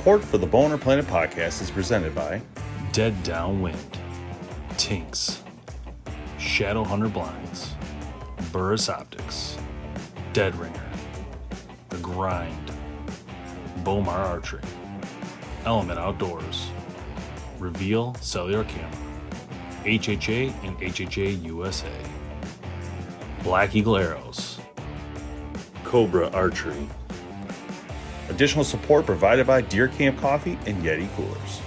Support for the BowHunterPlanet podcast is presented by Dead Downwind, Tinks, Shadowhunter Blinds, Burris Optics, Dead Ringer, The Grind, Bomar Archery, Element Outdoors, Reveal Cellular Camera, HHA and HHA USA, Black Eagle Arrows, Cobra Archery. Additional support provided by Deer Camp Coffee and Yeti Coolers.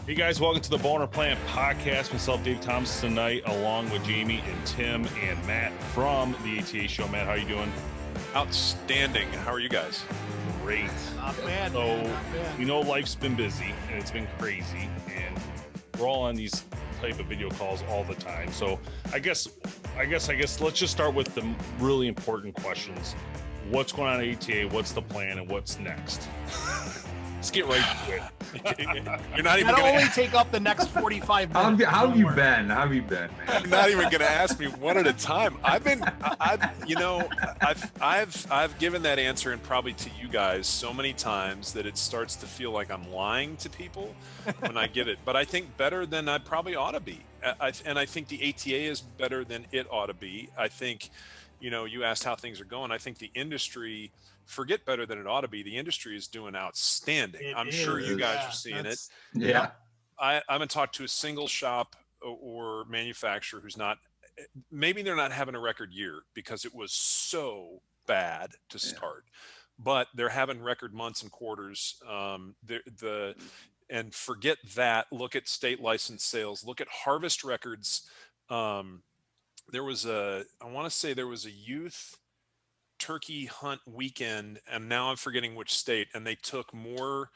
Hey guys, welcome to the BowHunterPlanet podcast. Myself, Dave Thompson, tonight, along with Jamie and Tim and Matt from the ATA show. Matt, how are you doing? Outstanding. How are you guys? Great. Not bad. So, we know life's been busy and it's been crazy, and we're all on these type of video calls all the time. So I guess let's just start with the really important questions. What's going on at ATA? What's the plan, and what's next? Let's get right to it. You're not even That'll going only to take up the next 45 minutes. How have you been? How have you been, man? You're not even going to ask me one at a time. I've given that answer, and probably to you guys, so many times that it starts to feel like I'm lying to people when I give it. But I think better than I probably ought to be. And I think the ATA is better than it ought to be. I think, you asked how things are going. I think the industry, forget better than it ought to be. The industry is doing outstanding. I'm sure you guys are seeing it. Yeah. I haven't talked to a single shop or manufacturer who's not, maybe they're not having a record year because it was so bad to start, but they're having record months and quarters. And forget that. Look at state license sales. Look at harvest records. I want to say there was a youth turkey hunt weekend, and now I'm forgetting which state, and they took more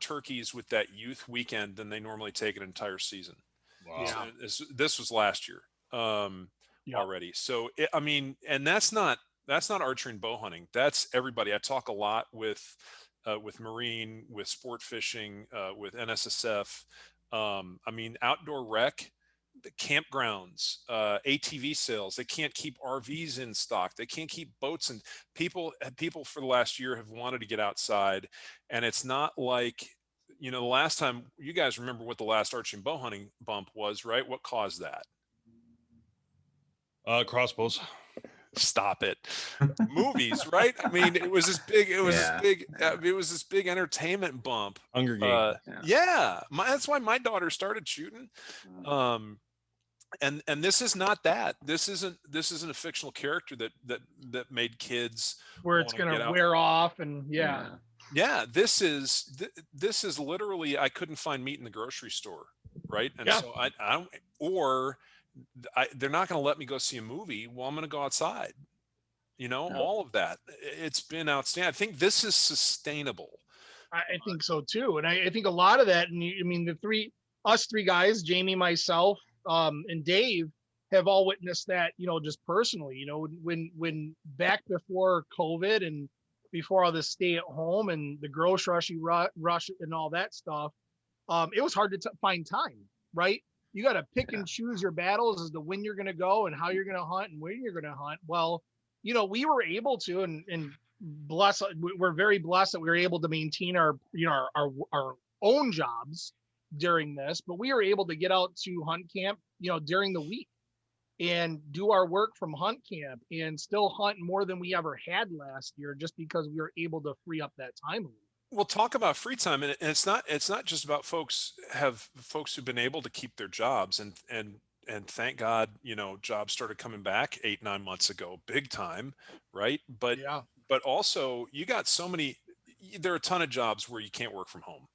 turkeys with that youth weekend than they normally take an entire season. Wow. So this was last year already. So and that's not archery and bow hunting. That's everybody. I talk a lot with marine, with sport fishing, with NSSF. Outdoor rec, the campgrounds, ATV sales. They can't keep RVs in stock. They can't keep boats, and people for the last year have wanted to get outside. And it's not like, the last time, you guys remember what the last archery and bow hunting bump was, right? What caused that? Crossbows. Stop it. Movies, right? It was this big entertainment bump. Hunger Games. That's why my daughter started shooting. And this is not that. This isn't a fictional character that made kids where it's going to wear off. And this is literally, I couldn't find meat in the grocery store, right? And so they're not going to let me go see a movie. Well, I'm going to go outside. All of that. It's been outstanding. I think this is sustainable. I think so too. And I think a lot of that, and us three guys, Jamie, myself, and Dave, have all witnessed that, just personally, when back before COVID and before all this stay at home and the grocery rush and all that stuff, it was hard to find time, right? You got to pick and choose your battles as to when you're going to go and how you're going to hunt and where you're going to hunt. Well, we were able to, and we're very blessed that we were able to maintain our own jobs during this, but we were able to get out to hunt camp, during the week and do our work from hunt camp and still hunt more than we ever had last year, just because we were able to free up that time. We'll talk about free time, and it's not just about folks who've been able to keep their jobs, and thank God, jobs started coming back 8-9 months ago, big time, right? But also you got there are a ton of jobs where you can't work from home.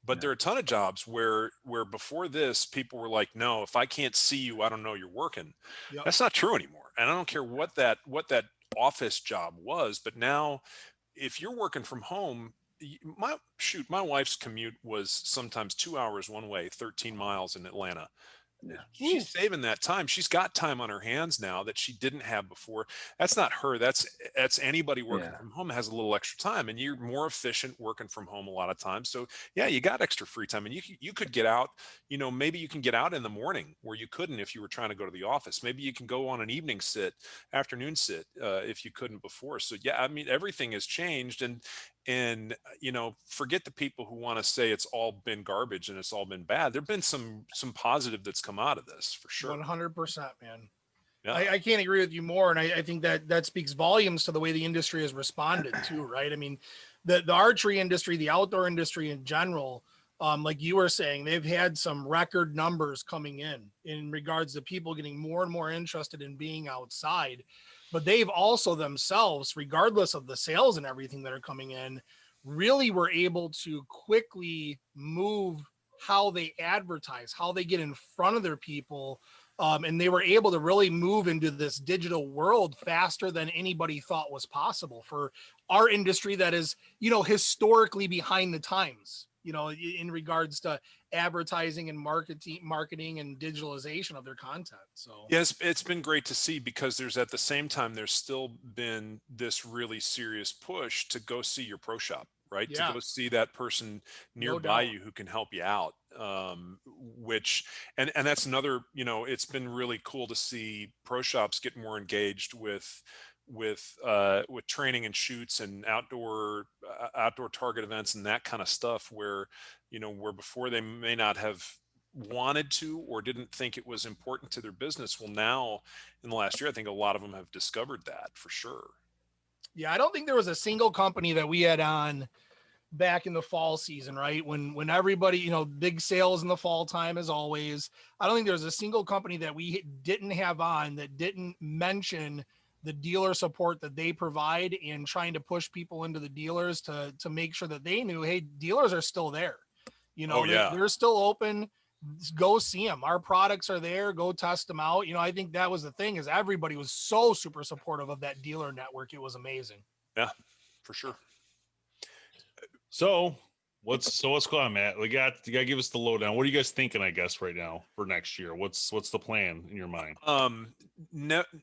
But there are a ton of jobs where before this, people were like, no, if I can't see you, I don't know you're working. Yep. That's not true anymore. And I don't care what that office job was. But now, if you're working from home, my wife's commute was sometimes 2 hours one way, 13 miles in Atlanta. she's saving that time. She's got time on her hands now that she didn't have before. That's not her. That's anybody working from home has a little extra time, and you're more efficient working from home a lot of times. So yeah, you got extra free time, and you could get out. Maybe you can get out in the morning where you couldn't if you were trying to go to the office. Maybe you can go on an evening sit, afternoon sit, if you couldn't before. So yeah, I mean, everything has changed, and forget the people who want to say it's all been garbage and it's all been bad. There've been some positive that's come out of this for sure. 100%, man. Yeah. I can't agree with you more, and I think that speaks volumes to the way the industry has responded too, right? I mean, the archery industry, the outdoor industry in general, like you were saying, they've had some record numbers coming in regards to people getting more and more interested in being outside. But they've also themselves, regardless of the sales and everything that are coming in, really were able to quickly move how they advertise, how they get in front of their people. And they were able to really move into this digital world faster than anybody thought was possible for our industry that is, historically behind the times, in regards to advertising and marketing and digitalization of their content. So yes, it's been great to see, because there's at the same time, there's still been this really serious push to go see your pro shop, right? Yeah. To go see that person nearby you who can help you out. Which, and that's another, it's been really cool to see pro shops get more engaged with training and shoots and outdoor target events and that kind of stuff, where before they may not have wanted to or didn't think it was important to their business. Well, now in the last year, I think a lot of them have discovered that for sure. Yeah, I don't think there was a single company that we had on back in the fall season, right? When everybody, big sales in the fall time as always. I don't think there was a single company that we didn't have on that didn't mention the dealer support that they provide and trying to push people into the dealers to make sure that they knew, hey, dealers are still there. They're still open. Go see them. Our products are there. Go test them out. I think that was the thing, is everybody was so super supportive of that dealer network. It was amazing. Yeah, for sure. So what's going on, Matt? You got to give us the lowdown. What are you guys thinking, I guess, right now for next year? What's the plan in your mind?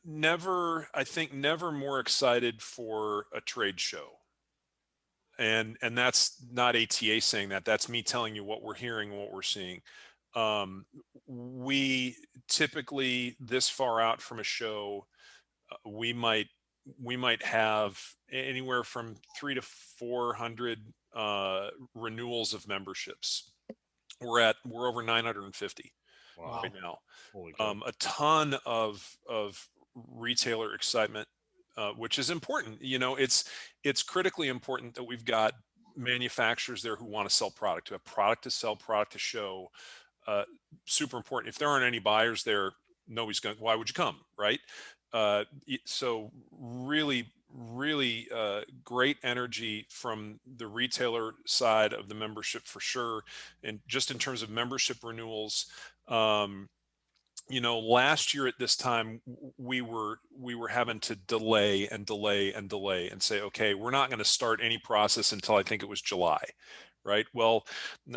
Never more excited for a trade show. And that's not ATA saying that. That's me telling you what we're hearing and what we're seeing. We typically, this far out from a show, we might have anywhere from 300 to 400 renewals of memberships. We're over 950 right now. A ton of retailer excitement, which is important. It's critically important that we've got manufacturers there who want to sell product, who have product to sell, product to show. Super important. If there aren't any buyers there, nobody's going. Why would you come, right? So really great energy from the retailer side of the membership for sure. And just in terms of membership renewals, last year at this time, we were having to delay and say, okay, we're not going to start any process until I think it was July, right? Well,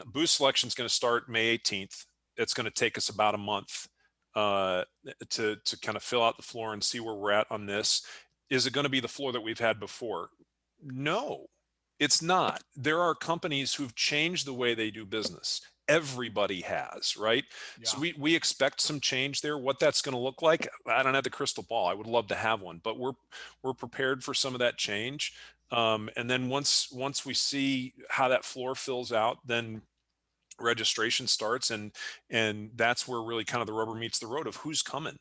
booth selection is going to start May 18th. It's going to take us about a month to kind of fill out the floor and see where we're at on this. Is it going to be the floor that we've had before? No, it's not. There are companies who've changed the way they do business. Everybody has, right? Yeah. So we expect some change there. What that's going to look like, I don't have the crystal ball. I would love to have one, but we're prepared for some of that change. And then once we see how that floor fills out, then registration starts, and that's where really kind of the rubber meets the road of who's coming.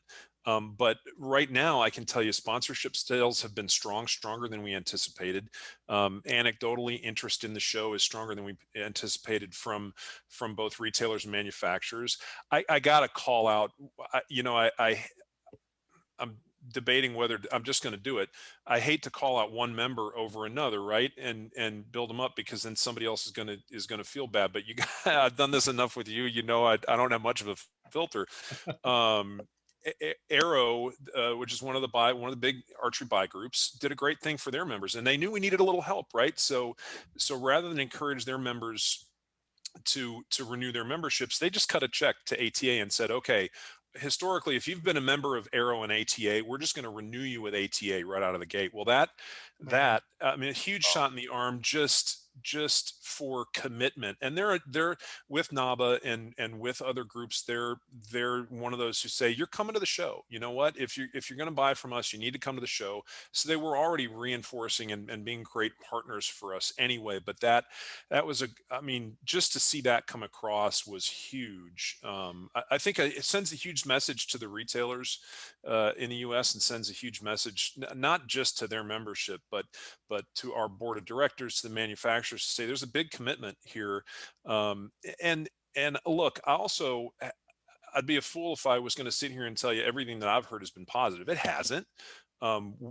But right now, I can tell you sponsorship sales have been stronger than we anticipated. Anecdotally, interest in the show is stronger than we anticipated from both retailers and manufacturers. I got to call out, I'm debating whether I'm just going to do it. I hate to call out one member over another, right? And build them up, because then somebody else is going to feel bad. But I've done this enough with you. I don't have much of a filter. Arrow, which is one of the big archery buy groups, did a great thing for their members, and they knew we needed a little help, right? So rather than encourage their members to renew their memberships, they just cut a check to ATA and said, okay, historically, if you've been a member of Arrow and ATA, we're just going to renew you with ATA right out of the gate. Well, Man. I mean, a huge shot in the arm just for commitment. And they're with NABA and with other groups, they're one of those who say, you're coming to the show. You know what? If you're going to buy from us, you need to come to the show. So they were already reinforcing and being great partners for us anyway. But that was I mean, just to see that come across was huge. I think it sends a huge message to the retailers in the U.S. and sends a huge message, not just to their membership, but to our board of directors, to the manufacturers, to say there's a big commitment here. Um, and look, I'd be a fool if I was going to sit here and tell you everything that I've heard has been positive. It hasn't.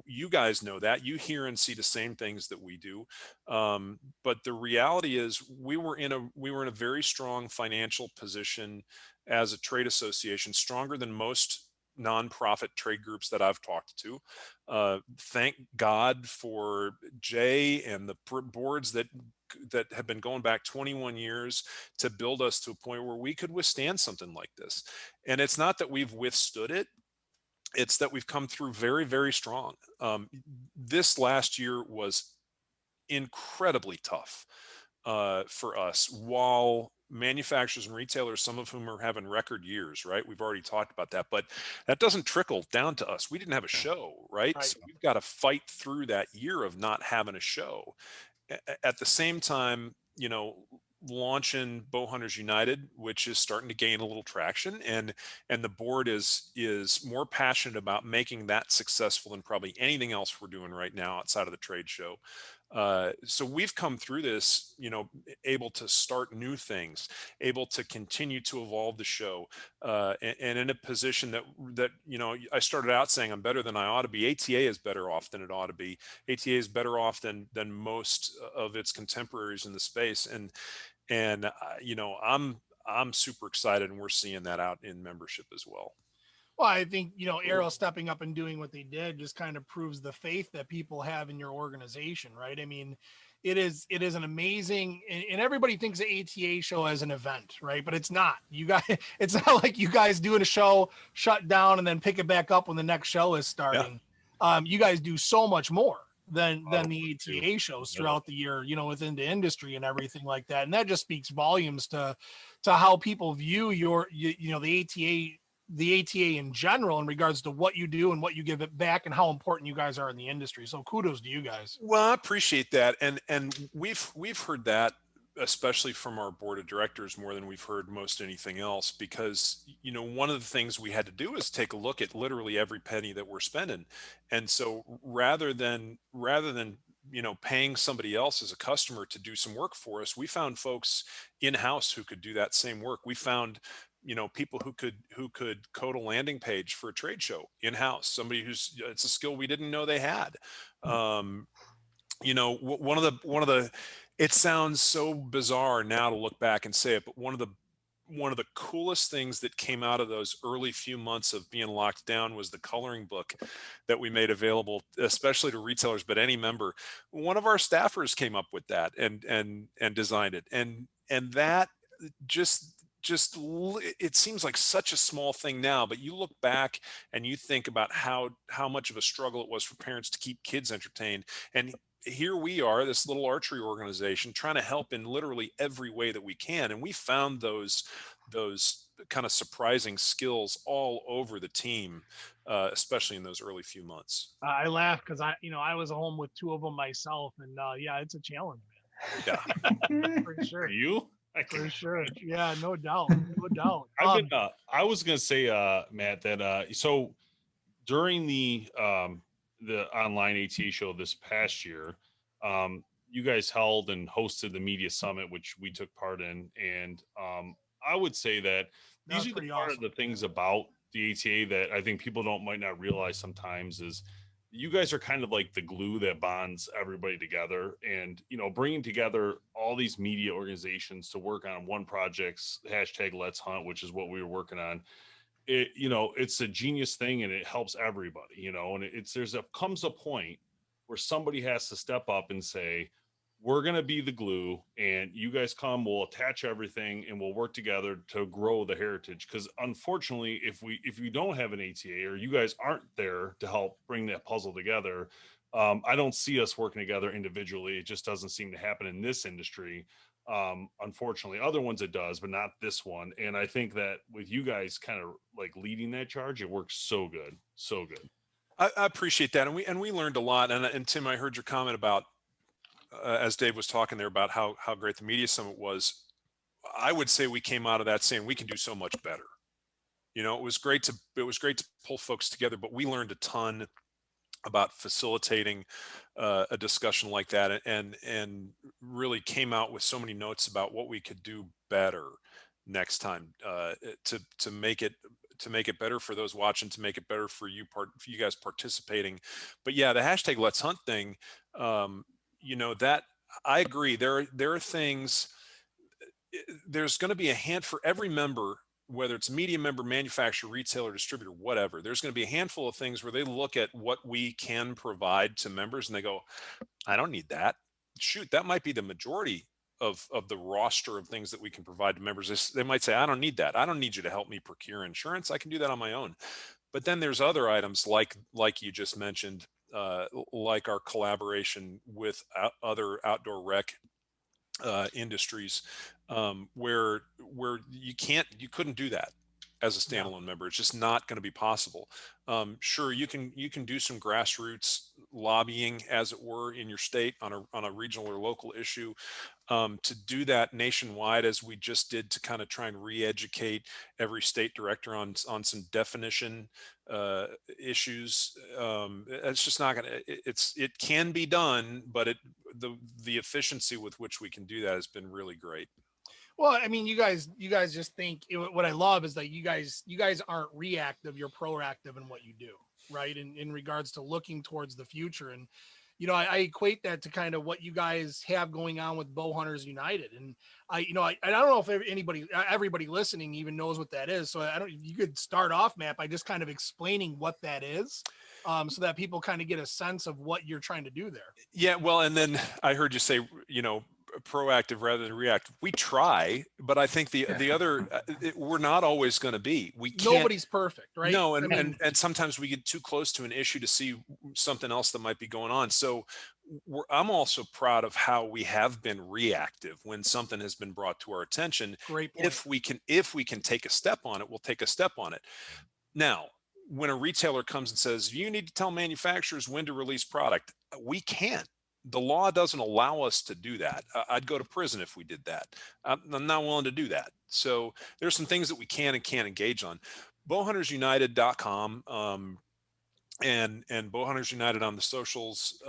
You guys know that. You hear and see the same things that we do. But the reality is we were in a very strong financial position as a trade association, stronger than most nonprofit trade groups that I've talked to. Thank God for Jay and the boards that have been going back 21 years to build us to a point where we could withstand something like this. And it's not that we've withstood it, it's that we've come through very, very strong. This last year was incredibly tough for us, while manufacturers and retailers, some of whom are having record years, right? We've already talked about that, but that doesn't trickle down to us. We didn't have a show, right? Right. So we've got to fight through that year of not having a show. At the same time, launching Bowhunters United, which is starting to gain a little traction, and the board is more passionate about making that successful than probably anything else we're doing right now outside of the trade show. So we've come through this, able to start new things, able to continue to evolve the show, and in a position that I started out saying I'm better than I ought to be. ATA is better off than it ought to be. ATA is better off than most of its contemporaries in the space, and I'm super excited, and we're seeing that out in membership as well. Well, I think, Arrow stepping up and doing what they did just kind of proves the faith that people have in your organization, right? I mean, it is an amazing, and everybody thinks the ATA show as an event, right? But it's not. You guys, it's not like you guys doing a show, shut down, and then pick it back up when the next show is starting. Yeah. You guys do so much more than the ATA shows throughout the year, within the industry and everything like that. And that just speaks volumes to how people view the ATA in general in regards to what you do and what you give it back and how important you guys are in the industry. So kudos to you guys. Well, I appreciate that. And we've heard that, especially from our board of directors, more than we've heard most anything else, because, one of the things we had to do is take a look at literally every penny that we're spending. And so rather than, paying somebody else as a customer to do some work for us, we found folks in-house who could do that same work. We found people who could code a landing page for a trade show in-house, somebody it's a skill we didn't know they had. One of the it sounds so bizarre now to look back and say it, but one of the coolest things that came out of those early few months of being locked down was the coloring book that we made available, especially to retailers, but any member. One of our staffers came up with that and designed it, and that just it seems like such a small thing now, but you look back and you think about how much of a struggle it was for parents to keep kids entertained. And here we are, this little archery organization, trying to help in literally every way that we can. And we found those kind of surprising skills all over the team, especially in those early few months. I laugh because I was home with two of them myself, and yeah, it's a challenge, man. Yeah, for sure. You? For sure. Yeah, no doubt. No doubt. I was gonna say, Matt, that so during the online ATA show this past year, you guys held and hosted the media summit, which we took part in, and I would say that these are the part of the things about the ATA that I think people might not realize sometimes is you guys are kind of like the glue that bonds everybody together, and bringing together all these media organizations to work on one project's hashtag Let's Hunt, which is what we were working on. It's a genius thing, and it helps everybody, and comes a point where somebody has to step up and say, we're going to be the glue, and you guys come, we'll attach everything, and we'll work together to grow the heritage. Because unfortunately, if we don't have an ATA, or you guys aren't there to help bring that puzzle together, I don't see us working together individually. It just doesn't seem to happen in this industry. Unfortunately, other ones it does, but not this one. And I think that with you guys kind of like leading that charge, it works so good, so good. I appreciate that, and we learned a lot. And Tim, I heard your comment about as Dave was talking there about how great the media summit was. I would say we came out of that saying we can do so much better. You know, it was great to pull folks together, but we learned a ton about facilitating a discussion like that, and really came out with so many notes about what we could do better next time to make it better for those watching, to make it better for you guys participating. But yeah, the hashtag Let's Hunt thing, you know, that I agree. There are things. There's going to be a hand for every member, whether it's a media member, manufacturer, retailer, distributor, whatever. There's going to be a handful of things where they look at what we can provide to members and they go, I don't need that. Shoot, that might be the majority of the roster of things that we can provide to members. They might say, I don't need that. I don't need you to help me procure insurance. I can do that on my own. But then there's other items like you just mentioned, like our collaboration with other outdoor rec industries, where you couldn't do that as a standalone member. It's just not going to be possible. Sure, you can do some grassroots lobbying, as it were, in your state on a regional or local issue. To do that nationwide, as we just did, to kind of try and re-educate every state director on some definition issues. It's just not going to. It can be done, but the efficiency with which we can do that has been really great. Well, I mean, you guys just think what I love is that you guys aren't reactive, you're proactive in what you do, right? In regards to looking towards the future. And, you know, I equate that to kind of what you guys have going on with Bowhunters United. And I don't know if everybody listening even knows what that is. So you could start off, Matt, by just kind of explaining what that is. So that people kind of get a sense of what you're trying to do there. Yeah, well, and then I heard you say, you know, proactive rather than reactive. We try, but I think the other we're not always going to be. We can't. Nobody's perfect, right? No, and sometimes we get too close to an issue to see something else that might be going on. So I'm also proud of how we have been reactive when something has been brought to our attention. Great point. If we can take a step on it, we'll take a step on it. Now, when a retailer comes and says, you need to tell manufacturers when to release product, we can't. The law doesn't allow us to do that. I'd go to prison if we did that. I'm not willing to do that. So there's some things that we can and can't engage on. bowhuntersunited.com and Bowhunters United on the socials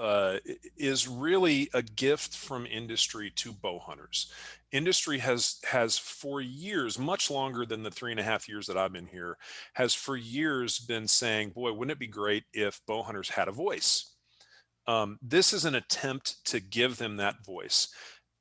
is really a gift from industry to bow hunters. Industry has for years, much longer than the 3.5 years that I've been here, has for years been saying, boy, wouldn't it be great if bow hunters had a voice? This is an attempt to give them that voice.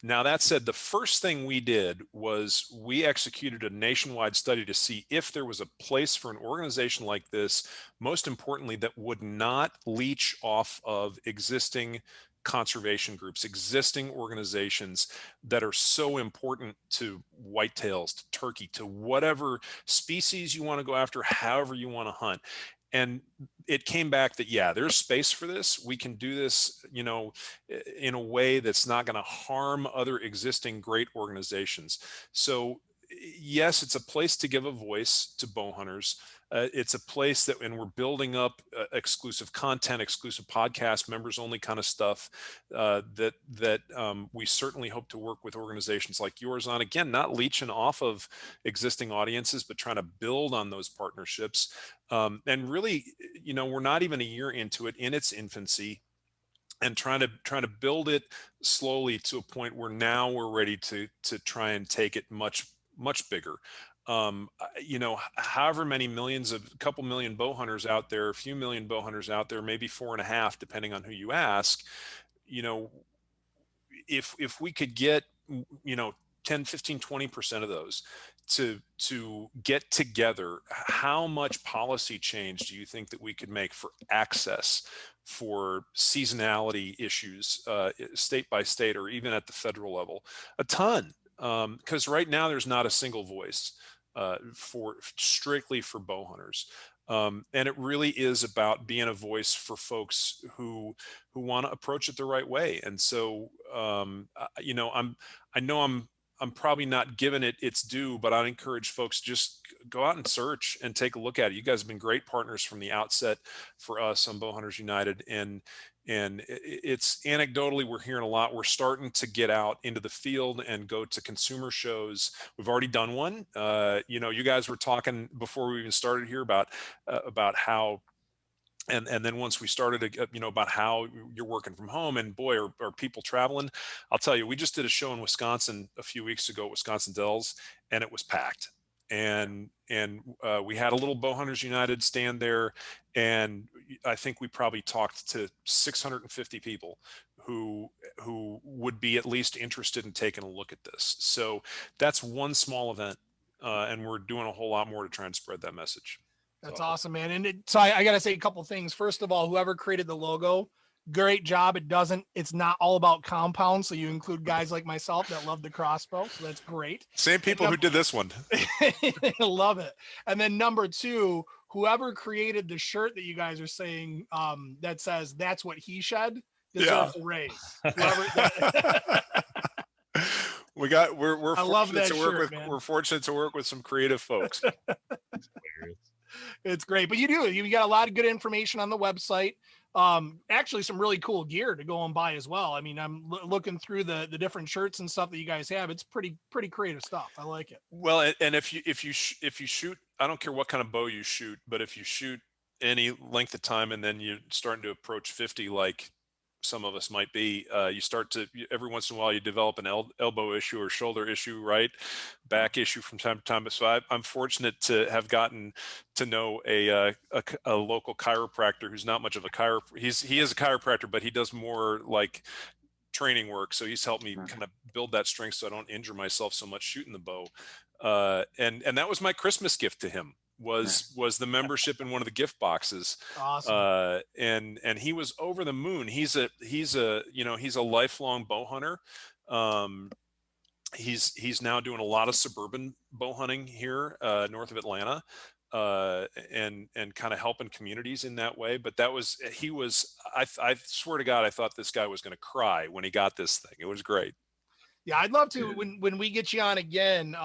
Now, that said, the first thing we did was we executed a nationwide study to see if there was a place for an organization like this, most importantly, that would not leech off of existing conservation groups, existing organizations that are so important to whitetails, to turkey, to whatever species you want to go after, however you want to hunt. And it came back that, yeah, there's space for this. We can do this, you know, in a way that's not going to harm other existing great organizations. So yes, it's a place to give a voice to bow hunters. It's a place that, and we're building up exclusive content, exclusive podcast, members only kind of stuff that we certainly hope to work with organizations like yours on. Again, not leeching off of existing audiences, but trying to build on those partnerships. And really, you know, we're not even a year into it, in its infancy, and trying to build it slowly to a point where now we're ready to try and take it much bigger. You know, however many millions, a couple million bow hunters out there, a few million bow hunters out there, maybe 4.5, depending on who you ask. You know, if we could get, you know, 10, 15, 20% of those to get together, how much policy change do you think that we could make for access, for seasonality issues, state by state, or even at the federal level? A ton, because right now there's not a single voice for strictly for bow hunters. And it really is about being a voice for folks who want to approach it the right way. And so, you know, I know I'm probably not giving it its due, but I'd encourage folks just go out and search and take a look at it. You guys have been great partners from the outset for us on Bowhunters United, and it's anecdotally, we're hearing a lot. We're starting to get out into the field and go to consumer shows. We've already done one. You know, you guys were talking before we even started here about how, and then once we started, you know, about how you're working from home, and boy, are people traveling. I'll tell you, we just did a show in Wisconsin a few weeks ago at Wisconsin Dells, and it was packed. And we had a little Bowhunters United stand there, and I think we probably talked to 650 people who would be at least interested in taking a look at this. So that's one small event, and we're doing a whole lot more to try and spread that message. That's awesome, man. And so I got to say a couple things. First of all, whoever created the logo, great job. It's not all about compound. So you include guys like myself that love the crossbow. So that's great. Same people who did this one. Love it. And then number two, whoever created the shirt that you guys are saying that says that's what he shed deserves a raise. We're fortunate to work with, we're fortunate to work with some creative folks. It's great, but you got a lot of good information on the website. Actually some really cool gear to go and buy as well. I mean, I'm looking through the different shirts and stuff that you guys have. It's pretty creative stuff. I like it. Well, and if you shoot, I don't care what kind of bow you shoot, but if you shoot any length of time and then you're starting to approach 50, like some of us might be, you start to, every once in a while you develop an elbow issue or shoulder issue, right? Back issue from time to time. So I'm fortunate to have gotten to know a local chiropractor who's not much of a he is a chiropractor, but he does more like training work. So he's helped me kind of build that strength so I don't injure myself so much shooting the bow. And that was my Christmas gift to him. Was the membership in one of the gift boxes. Awesome. And he was over the moon. He's a you know, he's a lifelong bow hunter. He's now doing a lot of suburban bow hunting here north of Atlanta, and kind of helping communities in that way. But I swear to God, I thought this guy was going to cry when he got this thing. It was great. Yeah, I'd love to when we get you on again,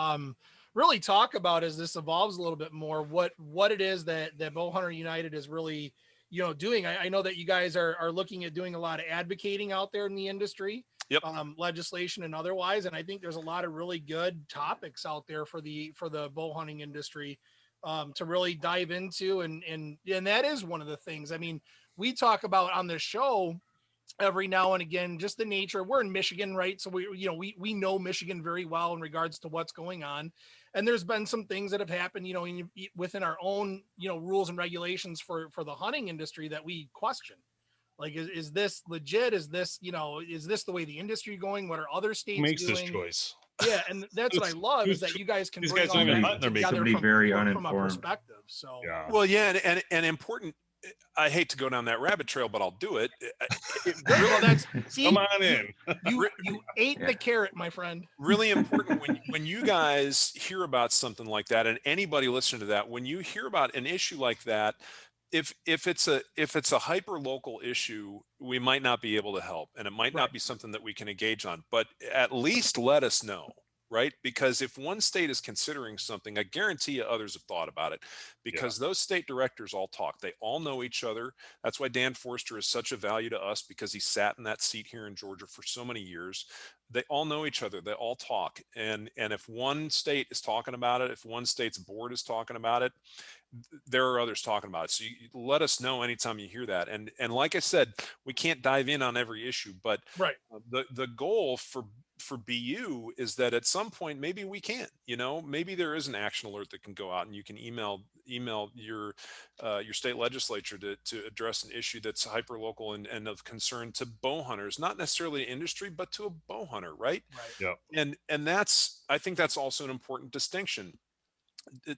really talk about, as this evolves a little bit more, what it is that Bowhunter United is really, you know, doing. I know that you guys are looking at doing a lot of advocating out there in the industry, legislation and otherwise. And I think there's a lot of really good topics out there for the bow hunting industry to really dive into. And that is one of the things, I mean, we talk about on this show every now and again, just the nature. We're in Michigan, right? So we know Michigan very well in regards to what's going on. And there's been some things that have happened, you know, within our own, you know, rules and regulations for the hunting industry that we question. Like, is this legit? Is this, you know, is this the way the industry going? What are other states makes doing? this choice? Yeah, and that's what I love is that you guys can bring all that together from a perspective. So well, yeah, and important. I hate to go down that rabbit trail, but I'll do it. Come on in. You ate the carrot, my friend. Really important when you guys hear about something like that, and anybody listening to that, when you hear about an issue like that, if it's a hyper local issue, we might not be able to help, and it might not be something that we can engage on. But at least let us know. Right? Because if one state is considering something, I guarantee you others have thought about it, because those state directors all talk. They all know each other. That's why Dan Forster is such a value to us, because he sat in that seat here in Georgia for so many years. They all know each other. They all talk. And if one state is talking about it, if one state's board is talking about it, there are others talking about it. So you let us know anytime you hear that. And like I said, we can't dive in on every issue, but Right. the goal for BU is that at some point maybe we can, maybe there is an action alert that can go out, and you can email your state legislature to address an issue that's hyper local and of concern to bow hunters, not necessarily industry, but to a bow hunter, right? Right. Yeah. And I think that's also an important distinction.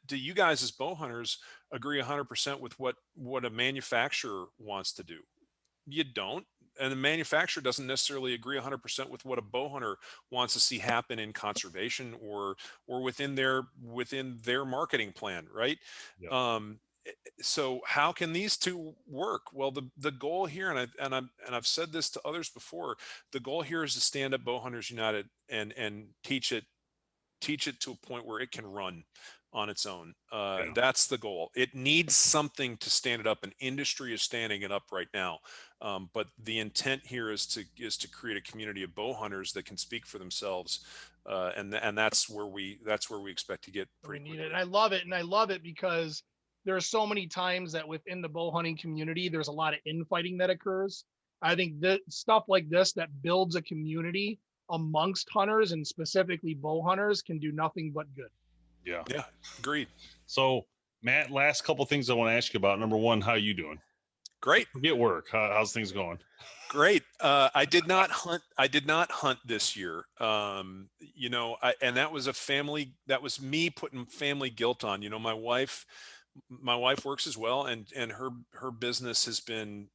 Do you guys as bow hunters agree 100% with what a manufacturer wants to do? You don't. And the manufacturer doesn't necessarily agree 100% with what a bow hunter wants to see happen in conservation or within their marketing plan, right? Yeah. So how can these two work? Well, the goal here, and I've said this to others before, the goal here is to stand up Bow Hunters United and teach it to a point where it can run on its own. Yeah. That's the goal. It needs something to stand it up, and industry is standing it up right now. But the intent here is to create a community of bow hunters that can speak for themselves, and that's where we expect to get We pretty need quickly. it. And I love it because there are so many times that within the bow hunting community, there's a lot of infighting that occurs. I think that stuff like this that builds a community amongst hunters and specifically bow hunters can do nothing but good. Yeah. Yeah, agreed. So, Matt, last couple things I want to ask you about. Number one, how you doing? Great. Forget work. How's things going? Great. I did not hunt this year. And that was me putting family guilt on. My wife works as well, and her business has been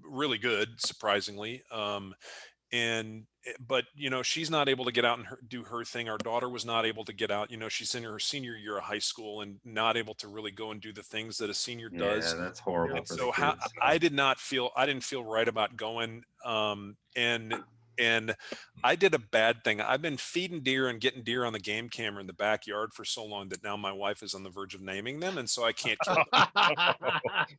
really good, surprisingly. But she's not able to get out and do her thing. Our daughter was not able to get out. She's in her senior year of high school and not able to really go and do the things that a senior does. Yeah, that's horrible. And For so the how kids. I didn't feel right about going. And I did a bad thing. I've been feeding deer and getting deer on the game camera in the backyard for so long that now my wife is on the verge of naming them, and so I can't kill them.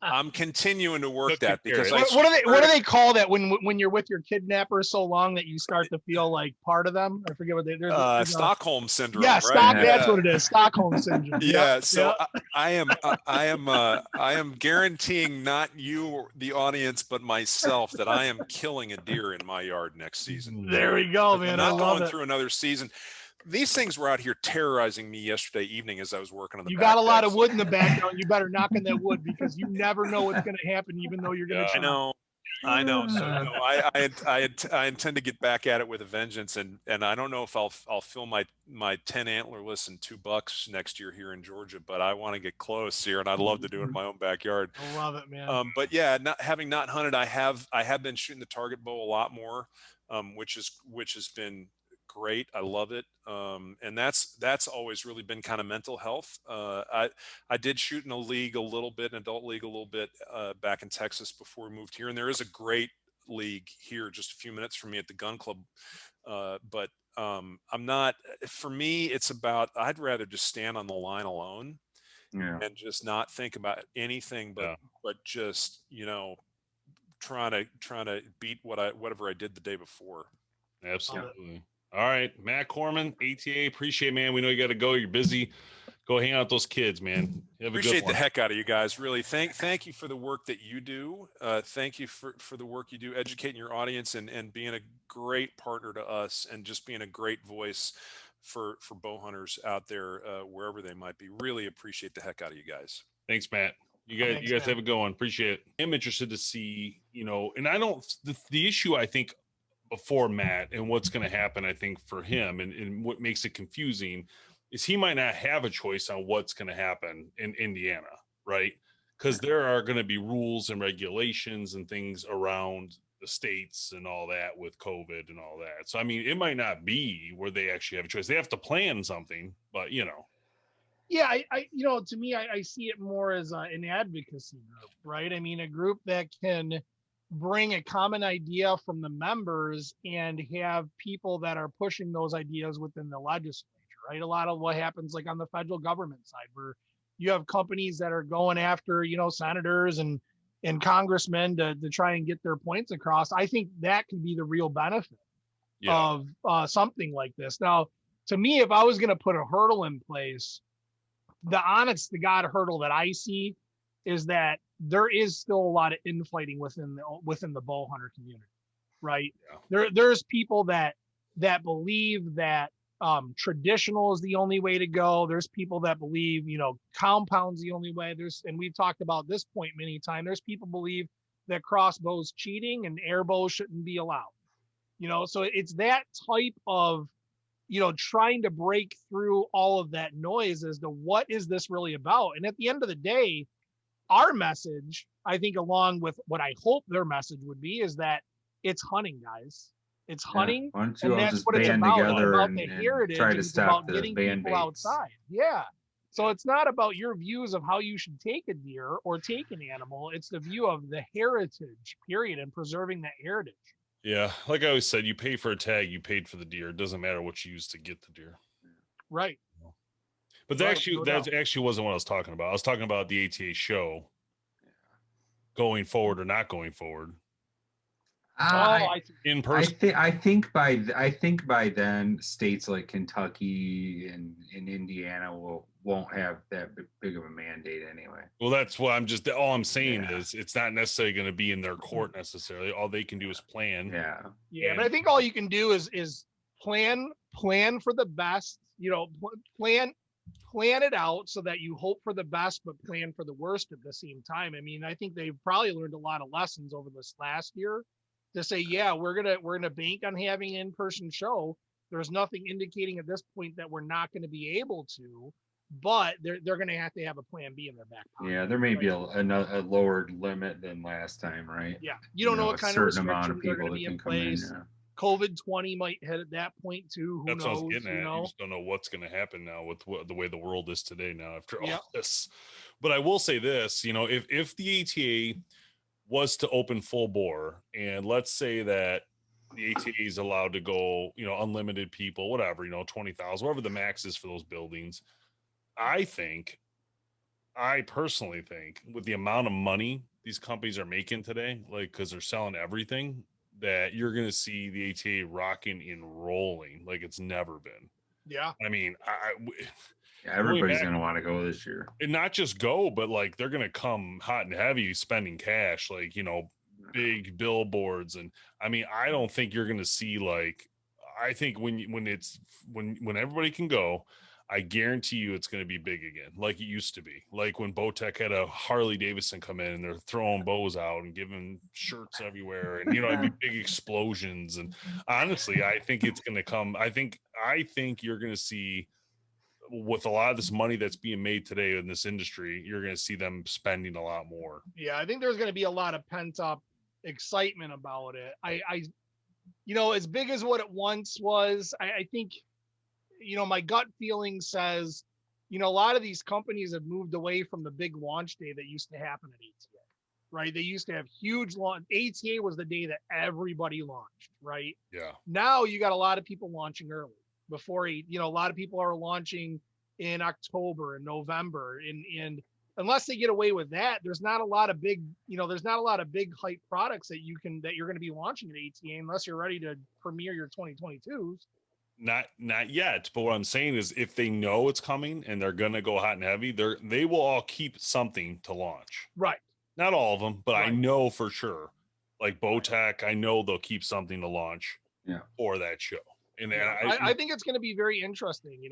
I'm continuing to work that because what do they call that when you're with your kidnapper so long that you start to feel like part of them? I forget what there's Stockholm syndrome. Yeah, right? That's what it is. Stockholm syndrome. Yeah. So I am guaranteeing not you, the audience, but myself that I am killing a deer in my yard next season. There we go, man. I'm I not love going it. through another season. These things were out here terrorizing me yesterday evening as I was working on the. You got a lot of wood in the background. You better knock on that wood because you never know what's going to happen, even though you're going to. I know. So I intend to get back at it with a vengeance, and I don't know if I'll fill my 10 antlerless and $2 next year here in Georgia, but I want to get close here, and I'd love to do it in my own backyard. I love it, man. But yeah, having not hunted, I have been shooting the target bow a lot more, which has been great. I love it. And that's always really been kind of mental health. I did shoot in a league a little bit, an adult league a little bit, back in Texas before we moved here. And there is a great league here just a few minutes from me at the gun club. But for me, it's about, I'd rather just stand on the line alone and just not think about anything, but just, trying to beat whatever I did the day before. Absolutely. All right, Matt Korman, ATA, appreciate it, man. We know you got to go. You're busy. Go hang out with those kids, man. Appreciate the heck out of you guys. Really, thank you for the work that you do. Thank you for the work you do, educating your audience and being a great partner to us, and just being a great voice for bow hunters out there, wherever they might be. Really appreciate the heck out of you guys. Thanks, Matt. You guys have a good one. Appreciate it. I'm interested to see, and I don't. The issue I think before Matt and what's going to happen, I think for him and what makes it confusing is he might not have a choice on what's going to happen in Indiana, right? Because there are going to be rules and regulations and things around the states and all that with COVID and all that. So, I mean, it might not be where they actually have a choice. They have to plan something, but Yeah, I to me, I see it more as an advocacy group, right? I mean, a group that can bring a common idea from the members and have people that are pushing those ideas within the legislature, right? A lot of what happens like on the federal government side, where you have companies that are going after, senators and congressmen to try and get their points across. I think that could be the real benefit of something like this. Now, to me, if I was going to put a hurdle in place, the honest to God hurdle that I see is that there is still a lot of infighting within the bow hunter community, right? Yeah. There's people that believe that traditional is the only way to go. There's people that believe, compound's the only way. And we've talked about this point many times. There's people believe that crossbows cheating and air bows shouldn't be allowed. So it's that type of, trying to break through all of that noise as to what is this really about. And at the end of the day, our message, I think, along with what I hope their message would be, is that it's hunting, guys. It's hunting, Why don't and you all that's just what it's band about. It's together about and, the and heritage, try and to it's stop about the getting band people baits? outside. Yeah. So it's not about your views of how you should take a deer or take an animal. It's the view of the heritage, period, and preserving that heritage. Yeah, like I always said, you pay for a tag, you paid for the deer. It doesn't matter what you use to get the deer. Right. But Right, actually, no that doubt. actually wasn't what I was talking about. I was talking about the ATA show going forward or not going forward I in I person. think I think by then states like Kentucky and Indiana won't have that big of a mandate anyway. Well, that's what all I'm saying Yeah. is it's not necessarily going to be in their court necessarily. All they can do is plan. Yeah. Yeah, And- but I think all you can do is plan for the best. Plan it out so that you hope for the best, but plan for the worst at the same time. I mean, I think they've probably learned a lot of lessons over this last year to say, yeah, we're gonna bank on having an in-person show. There's nothing indicating at this point that we're not going to be able to, but they're going to have a plan B in their back pocket. Yeah, there may be right? a lower limit than last time, right? Yeah, you don't know what a kind of certain amount of restrictions are going people to that be in can come in. place. Yeah. COVID-20 might hit at that point too. Who That's what I was knows? getting at. You just don't know what's going to happen now with the way the world is today now after Yep. all this. But I will say this, if the ATA was to open full bore, and let's say that the ATA is allowed to go, unlimited people, whatever, 20,000, whatever the max is for those buildings. I personally think with the amount of money these companies are making today, like, because they're selling everything, that you're going to see the ATA rocking and rolling like it's never been. Yeah. I mean, Yeah, everybody's going to want to go this year. and not just go, but like they're going to come hot and heavy spending cash, like, big billboards. And I mean, I don't think you're going to see I think when everybody can go, I guarantee you it's going to be big again, like it used to be. Like when Bowtech had a Harley Davidson come in and they're throwing bows out and giving shirts everywhere, and it'd be big explosions. And honestly, I think it's going to come. I think you're going to see, with a lot of this money that's being made today in this industry, you're going to see them spending a lot more. Yeah, I think there's going to be a lot of pent up excitement about it. I as big as what it once was, I think, my gut feeling says, a lot of these companies have moved away from the big launch day that used to happen at ATA, right? They used to have huge launch. ATA was the day that everybody launched, right? Yeah. Now you got a lot of people launching early before, a lot of people are launching in October and November, and unless they get away with that, there's not a lot of big hype products that you're going to be launching at ATA unless you're ready to premiere your 2022s. Not yet, but what I'm saying is, if they know it's coming and they're gonna go hot and heavy, they will all keep something to launch. Right. Not all of them, but I Right. know for sure. Like Bowtech, I know they'll keep something to launch. Yeah. For that show. And Yeah, I think it's going to be very interesting.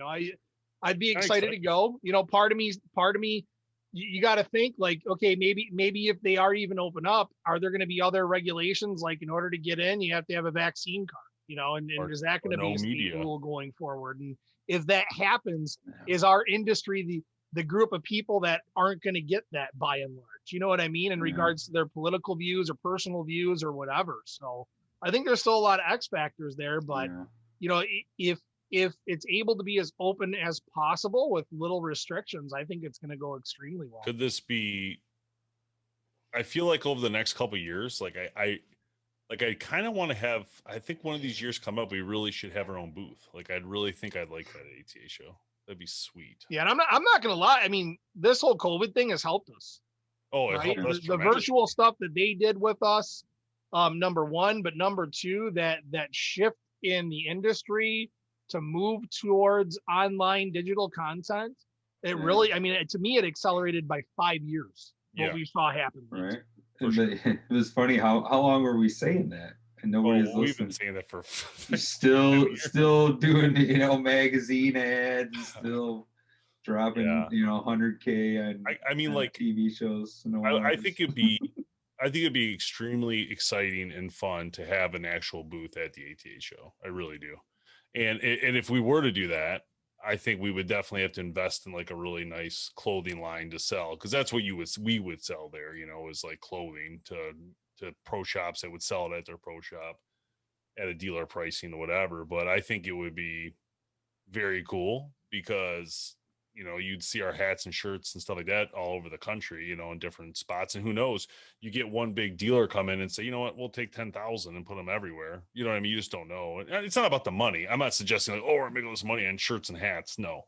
I'd be I'm excited to go. Part of me, you got to think like, okay, maybe if they are even open up, are there going to be other regulations? Like in order to get in, you have to have a vaccine card. And Or- is that going to or no be a state media. rule going forward? And if that happens, is our industry the group of people that aren't going to get that by and large? You know what I mean? In Yeah. regards to their political views or personal views or whatever. So I think there's still a lot of X factors there, but Yeah. if it's able to be as open as possible with little restrictions, I think it's going to go extremely well. Could this be, I feel like over the next couple of years, I kind of want to have, I think one of these years come up, we really should have our own booth. Like, I'd really think I'd like that ATA show. That'd be sweet. Yeah. And I'm not going to lie. I mean, this whole COVID thing has helped us. Oh, it Right? helped us The tremendously. virtual stuff that they did with us, number one, but number two, that shift in the industry to move towards online digital content It Yeah. really, I mean, to me, it accelerated by 5 years what Yeah. we saw happen. Right. For sure. It was funny how long were we saying that and nobody's we've been listening. saying that for You're still doing magazine ads, still dropping Yeah. 100K on I mean, on like, TV shows. I think it'd be extremely exciting and fun to have an actual booth at the ATA show. I really do. And if we were to do that, I think we would definitely have to invest in like a really nice clothing line to sell, because that's what we would sell there, is like clothing to pro shops that would sell it at their pro shop at a dealer pricing or whatever. But I think it would be very cool because you'd see our hats and shirts and stuff like that all over the country, in different spots. And who knows, you get one big dealer come in and say, you know what, we'll take 10,000 and put them everywhere. You know what I mean? You just don't know. It's not about the money. I'm not suggesting like, oh, we're making this money on shirts and hats. No,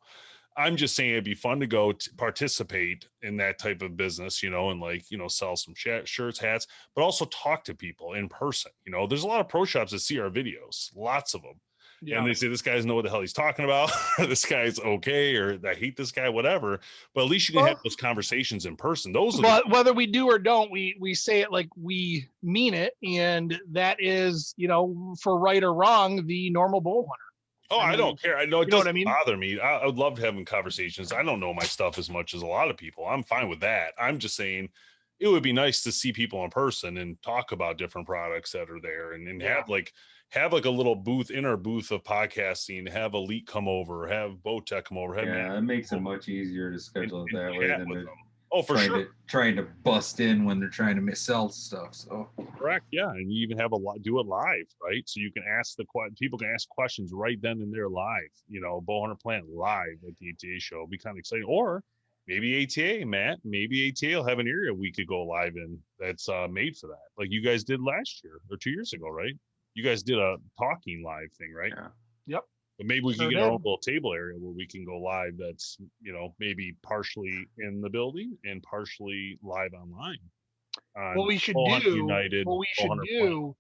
I'm just saying it'd be fun to go to participate in that type of business, and like, sell some shirts, hats, but also talk to people in person. There's a lot of pro shops that see our videos, lots of them. Yeah. And they say, this guy doesn't know what the hell he's talking about. Or this guy's okay, or I hate this guy, whatever. But at least you can have those conversations in person. But whether we do or don't, we say it like we mean it. And that is, for right or wrong, the normal bow hunter. Oh, I don't care. I know it doesn't bother me. I would love having conversations. I don't know my stuff as much as a lot of people. I'm fine with that. I'm just saying it would be nice to see people in person and talk about different products that are there and have like a little booth in our booth of podcasting, have Elite come over, have Bowtech come over. It makes it much easier to schedule it that way than trying to bust in when they're trying to sell stuff. So correct. Yeah. And you even have do it live, right? So you can ask people can ask questions right then and there live, BowHunterPlanet live at the ATA show. It'll be kind of exciting. Or maybe ATA, Matt, maybe ATA will have an area we could go live in that's made for that. Like you guys did last year or 2 years ago, right? You guys did a talking live thing, right? Yeah. Yep. But maybe we can get our own little table area where we can go live. That's, maybe partially in the building and partially live online. What we should do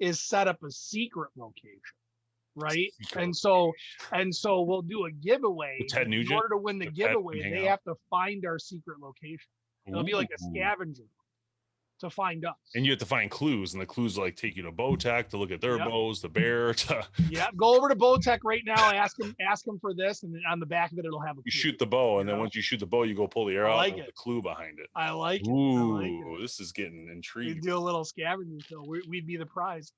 is set up a secret location, right? And so we'll do a giveaway. In order to win the giveaway, they have to find our secret location. It'll be like a scavenger to find us. And you have to find clues, and the clues like take you to Bowtech to look at their bows, the bear. Go over to Bowtech right now. Ask them for this, and then on the back of it, it'll have a clue. You shoot the bow, and then once you shoot the bow, you go pull the arrow out with the clue behind it. I like it. Ooh, this is getting intriguing. We do a little scavenger show. We'd be the prize.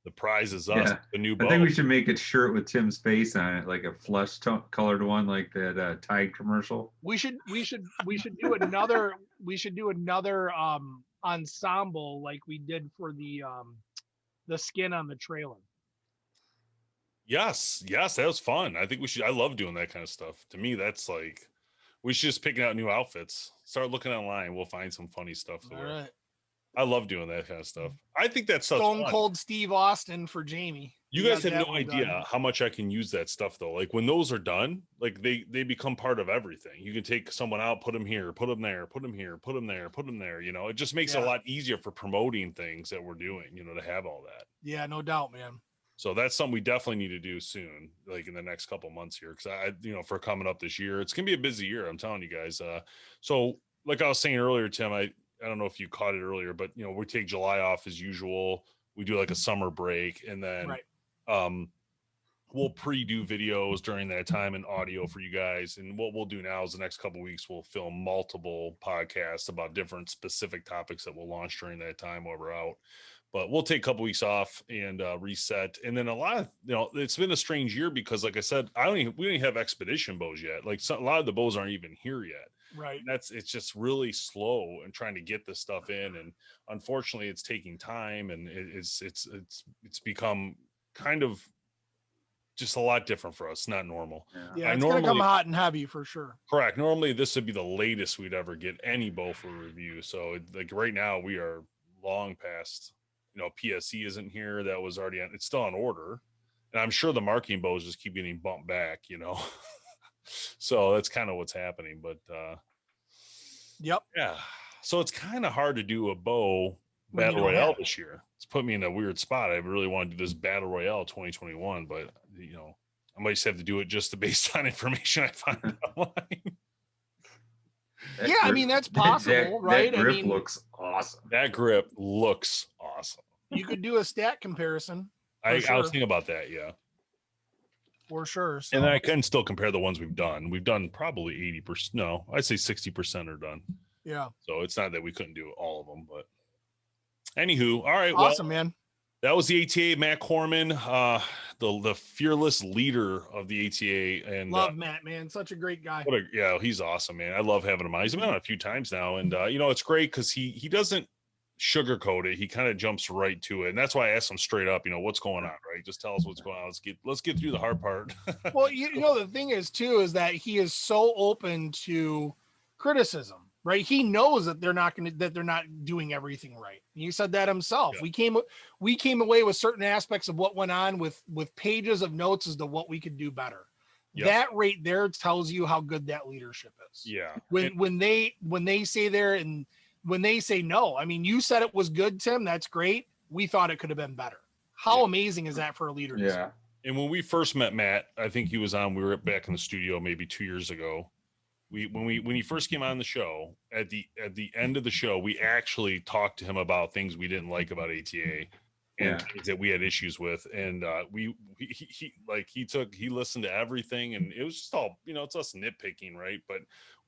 The prize is us, the new bow. I think we should make a shirt with Tim's face on it, like a flesh colored one, like that Tide commercial. We should do another. We should do another ensemble like we did for the skin on the trailer. Yes, that was fun. I think we should. I love doing that kind of stuff. To me, that's like we should just picking out new outfits. Start looking online. We'll find some funny stuff to wear. Right. I love doing that kind of stuff. I think that's Stone Cold Steve Austin for Jamie. You guys have no idea how much I can use that stuff though. Like when those are done, like they become part of everything. You can take someone out, put them here, put them there, put them here, put them there, put them there. It just makes it a lot easier for promoting things that we're doing, to have all that. Yeah, no doubt, man. So that's something we definitely need to do soon, like in the next couple months here. Cause for coming up this year, it's going to be a busy year. I'm telling you guys. So like I was saying earlier, Tim, I don't know if you caught it earlier, but we take July off as usual. We do like a summer break, and then we'll pre-do videos during that time and audio for you guys. And what we'll do now is the next couple of weeks, we'll film multiple podcasts about different specific topics that we'll launch during that time while we're out. But we'll take a couple weeks off and reset. And then a lot of, it's been a strange year because, like I said, we don't even have expedition bows yet. Like a lot of the bows aren't even here yet. Right. And it's just really slow and trying to get this stuff in. And unfortunately, it's taking time, and it's become kind of just a lot different for us. Not normal. Yeah, it's going to come hot and heavy for sure. Correct. Normally, this would be the latest we'd ever get any bow for review. So like right now, we are long past. PSE isn't here. That was already on. It's still on order, and I'm sure the marking bows just keep getting bumped back. So that's kind of what's happening. But yeah. So it's kind of hard to do a bow battle royale this year. It's put me in a weird spot. I really want to do this battle royale 2021, but I might just have to do it just based on information I find online. That Yeah, I grip- mean, that's that- possible, right? That I grip mean- looks awesome. That grip looks awesome. You could do a stat comparison. I was sure. thinking about that, yeah. For sure. So. And then I can still compare the ones we've done. We've done probably 80%. No, I'd say 60% are done. Yeah. So it's not that we couldn't do all of them, but anywho, all right. Awesome, well, man. that was the ATA, Matt Korman, the fearless leader of the ATA, and Love Matt, man. Such a great guy. yeah, he's awesome, man. I love having him on. He's been on a few times now, and it's great because he doesn't sugarcoat it. He kind of jumps right to it, and that's why I asked him straight up, what's going on, right? Just tell us what's going on. Let's get through the hard part. Well, the thing is too is that he is so open to criticism, right? He knows that they're not doing everything right. He said that himself. Yeah. We came away with certain aspects of what went on with pages of notes as to what we could do better. Yep. That right there tells you how good that leadership is. Yeah. When they say there and when they say no, I mean, you said it was good, Tim. That's great. We thought it could have been better. How amazing is that for a leader? Yeah. And when we first met Matt, I think he was on. We were back in the studio maybe 2 years ago. When he first came on the show, at the end of the show, we actually talked to him about things we didn't like about ATA and things that we had issues with. And he listened to everything, and it was just all, it's us nitpicking, right? But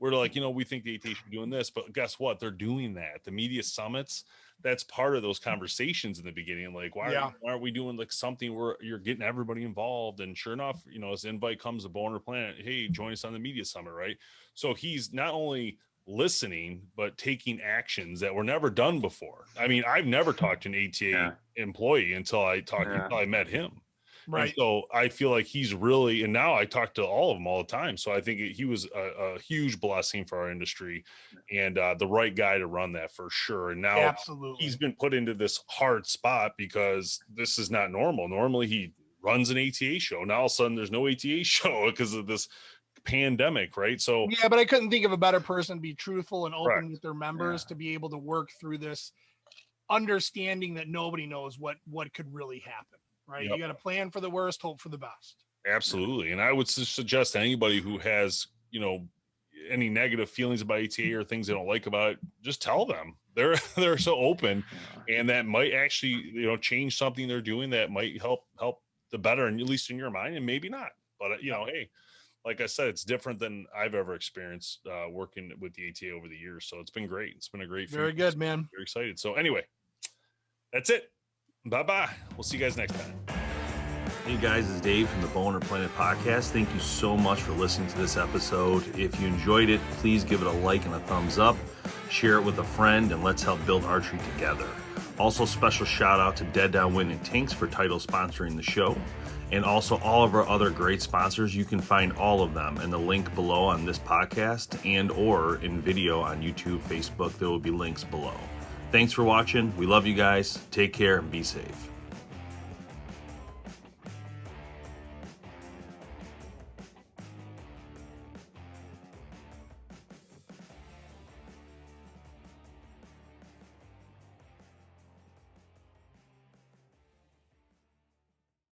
we're like, we think the ATA should be doing this, but guess what? They're doing that. The media summits, that's part of those conversations in the beginning. Like, why aren't we doing like something where you're getting everybody involved? And sure enough, as invite comes to BowHunterPlanet, hey, join us on the media summit, right? So he's not only listening, but taking actions that were never done before. I mean, I've never talked to an ATA employee until I met him. Right. And so I feel like he's really, and now I talk to all of them all the time. So I think he was a huge blessing for our industry and the right guy to run that for sure. And now he's been put into this hard spot because this is not normal. Normally he runs an ATA show. Now all of a sudden there's no ATA show because of this pandemic, right? So yeah, but I couldn't think of a better person to be truthful and open with their members to be able to work through this, understanding that nobody knows what could really happen, right? You got to plan for the worst, hope for the best. Absolutely. And I would suggest to anybody who has any negative feelings about ATA or things they don't like about it, just tell them. They're so open, and that might actually change something they're doing that might help the better, and at least in your mind, and maybe not. But hey, like I said, it's different than I've ever experienced working with the ATA over the years. So it's been great. It's been a great, very good, man. Very excited. So anyway, that's it. Bye-bye. We'll see you guys next time. Hey guys, it's Dave from the BowHunterPlanet podcast. Thank you so much for listening to this episode. If you enjoyed it, please give it a like and a thumbs up. Share it with a friend, and let's help build archery together. Also, special shout out to Dead Downwind and Tinks for title sponsoring the show. And also all of our other great sponsors. You can find all of them in the link below on this podcast and or in video on YouTube, Facebook. There will be links below. Thanks for watching. We love you guys. Take care and be safe.